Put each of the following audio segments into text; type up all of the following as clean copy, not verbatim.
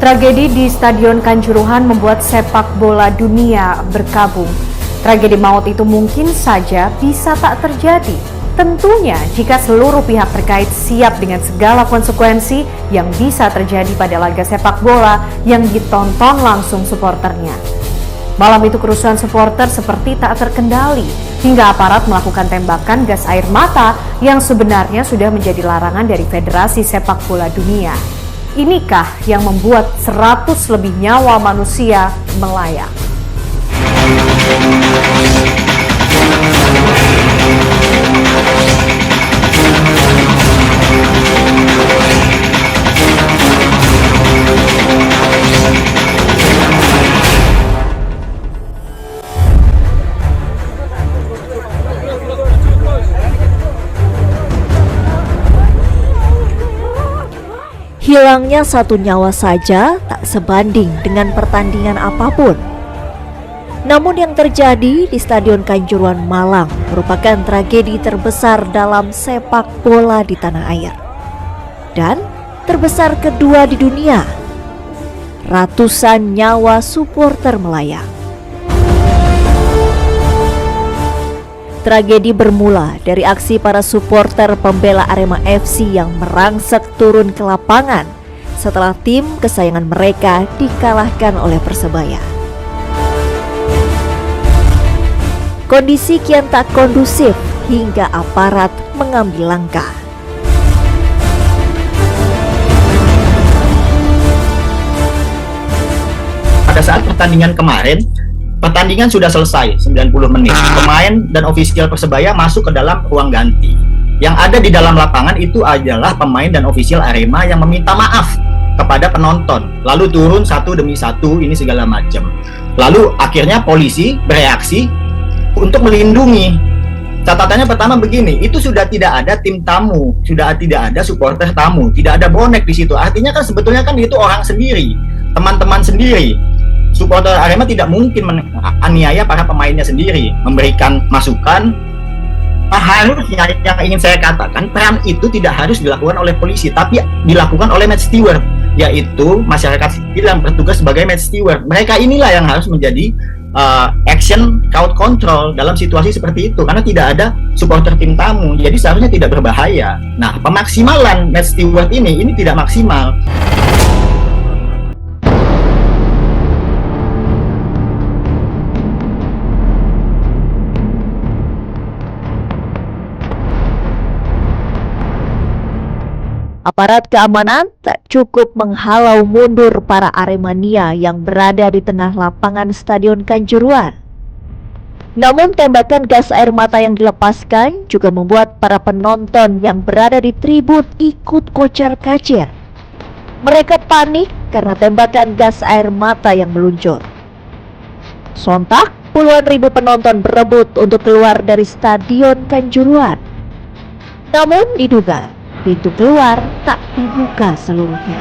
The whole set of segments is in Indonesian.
Tragedi di Stadion Kanjuruhan membuat sepak bola dunia berkabung. Tragedi maut itu mungkin saja bisa tak terjadi. Tentunya jika seluruh pihak terkait siap dengan segala konsekuensi yang bisa terjadi pada laga sepak bola yang ditonton langsung supporternya. Malam itu kerusuhan supporter seperti tak terkendali hingga aparat melakukan tembakan gas air mata yang sebenarnya sudah menjadi larangan dari Federasi Sepak Bola Dunia. Inikah yang membuat 100 lebih nyawa manusia melayang? Hilangnya satu nyawa saja tak sebanding dengan pertandingan apapun. Namun yang terjadi di Stadion Kanjuruhan Malang merupakan tragedi terbesar dalam sepak bola di tanah air. Dan terbesar kedua di dunia. Ratusan nyawa supporter melayang. Tragedi bermula dari aksi para supporter pembela Arema FC yang merangsek turun ke lapangan setelah tim kesayangan mereka dikalahkan oleh Persebaya. Kondisi kian tak kondusif hingga aparat mengambil langkah. Pada saat pertandingan kemarin, pertandingan sudah selesai 90 menit. Pemain dan ofisial Persebaya masuk ke dalam ruang ganti. Yang ada di dalam lapangan itu adalah pemain dan ofisial Arema yang meminta maaf kepada penonton. Lalu turun satu demi satu, ini segala macam. Lalu akhirnya polisi bereaksi untuk melindungi. Catatannya pertama begini, itu sudah tidak ada tim tamu, sudah tidak ada supporter tamu, tidak ada bonek di situ. Artinya kan sebetulnya kan itu orang sendiri, teman-teman sendiri. Supporter Arema tidak mungkin menganiaya para pemainnya sendiri, memberikan masukan. Harusnya yang ingin saya katakan, peran itu tidak harus dilakukan oleh polisi, tapi dilakukan oleh match steward, yaitu masyarakat sipil yang bertugas sebagai match steward. Mereka inilah yang harus menjadi action crowd control dalam situasi seperti itu, karena tidak ada supporter tim tamu, jadi seharusnya tidak berbahaya. Nah, pemaksimalan match steward ini tidak maksimal. Aparat keamanan tak cukup menghalau mundur para Aremania yang berada di tengah lapangan Stadion Kanjuruhan. Namun tembakan gas air mata yang dilepaskan juga membuat para penonton yang berada di tribun ikut kocar-kacir. Mereka panik karena tembakan gas air mata yang meluncur. Sontak, puluhan ribu penonton berebut untuk keluar dari Stadion Kanjuruhan. Namun diduga pintu keluar tak dibuka seluruhnya.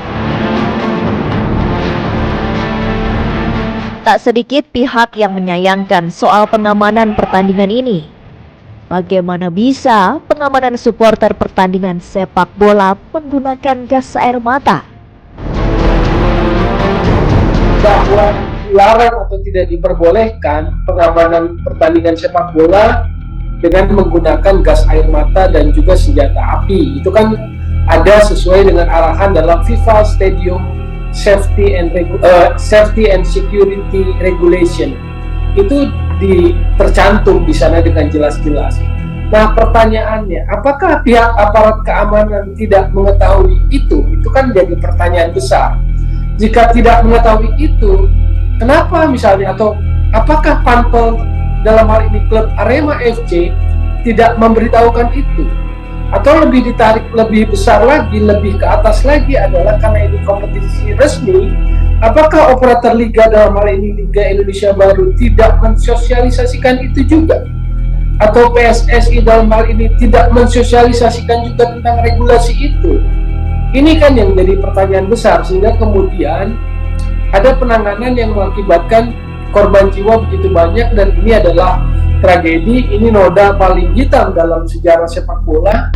Tak sedikit pihak yang menyayangkan soal pengamanan pertandingan ini. Bagaimana bisa pengamanan supporter pertandingan sepak bola menggunakan gas air mata? Bahwa dilarang atau tidak diperbolehkan pengamanan pertandingan sepak bola dengan menggunakan gas air mata dan juga senjata api, itu kan ada sesuai dengan arahan dalam FIFA Stadium Safety and Security Regulation. Itu tercantum di sana dengan jelas-jelas. Nah, pertanyaannya, apakah pihak aparat keamanan tidak mengetahui itu? Itu kan jadi pertanyaan besar. Jika tidak mengetahui itu, kenapa misalnya, atau apakah panpel dalam hal ini klub Arema FC tidak memberitahukan itu? Atau lebih ditarik lebih besar lagi, lebih ke atas lagi adalah karena ini kompetisi resmi, apakah operator liga dalam hal ini Liga Indonesia Baru tidak mensosialisasikan itu juga? Atau PSSI dalam hal ini tidak mensosialisasikan juga tentang regulasi itu? Ini kan yang jadi pertanyaan besar, sehingga kemudian ada penanganan yang mengakibatkan korban jiwa begitu banyak, dan ini adalah tragedi, ini noda paling hitam dalam sejarah sepak bola.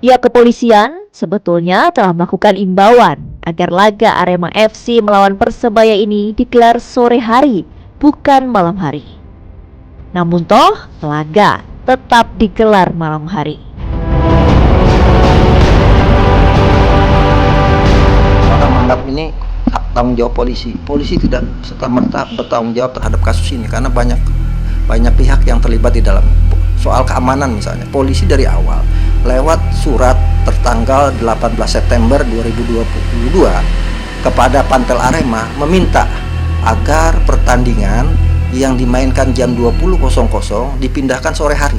Ya, kepolisian sebetulnya telah melakukan imbauan agar laga Arema FC melawan Persebaya ini digelar sore hari, bukan malam hari. Namun toh, laga tetap digelar malam hari. Orang menganggap ini hak tanggung jawab polisi. Polisi tidak serta-merta bertanggung jawab terhadap kasus ini karena banyak pihak yang terlibat di dalam soal keamanan. Misalnya polisi dari awal lewat surat tertanggal 18 September 2022 kepada Pantel Arema meminta agar pertandingan yang dimainkan jam 20.00 dipindahkan sore hari,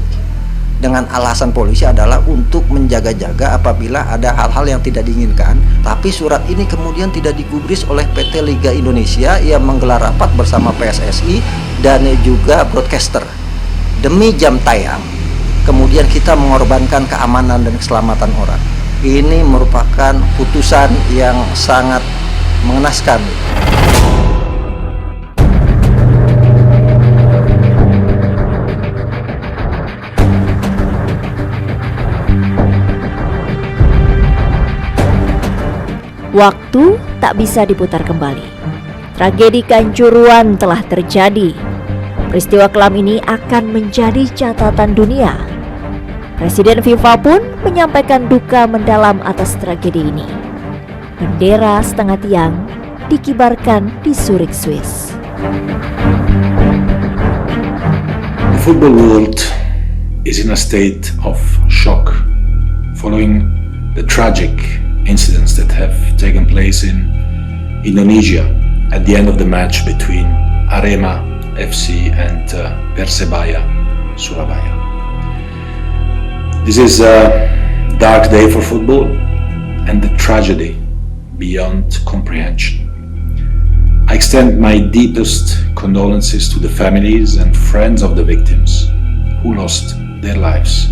dengan alasan polisi adalah untuk menjaga-jaga apabila ada hal-hal yang tidak diinginkan. Tapi surat ini kemudian tidak digubris oleh PT Liga Indonesia yang menggelar rapat bersama PSSI dan juga broadcaster demi jam tayang. Kemudian kita mengorbankan keamanan dan keselamatan orang. Ini merupakan putusan yang sangat mengenaskan. Waktu tak bisa diputar kembali. Tragedi Kanjuruhan telah terjadi. Peristiwa kelam ini akan menjadi catatan dunia. Presiden FIFA pun menyampaikan duka mendalam atas tragedi ini. Bendera setengah tiang dikibarkan di Zurich, Swiss. The football world is in a state of shock following the tragic incidents that have taken place in Indonesia at the end of the match between Arema FC and Persebaya Surabaya. This is a dark day for football and the tragedy beyond comprehension. I extend my deepest condolences to the families and friends of the victims who lost their lives.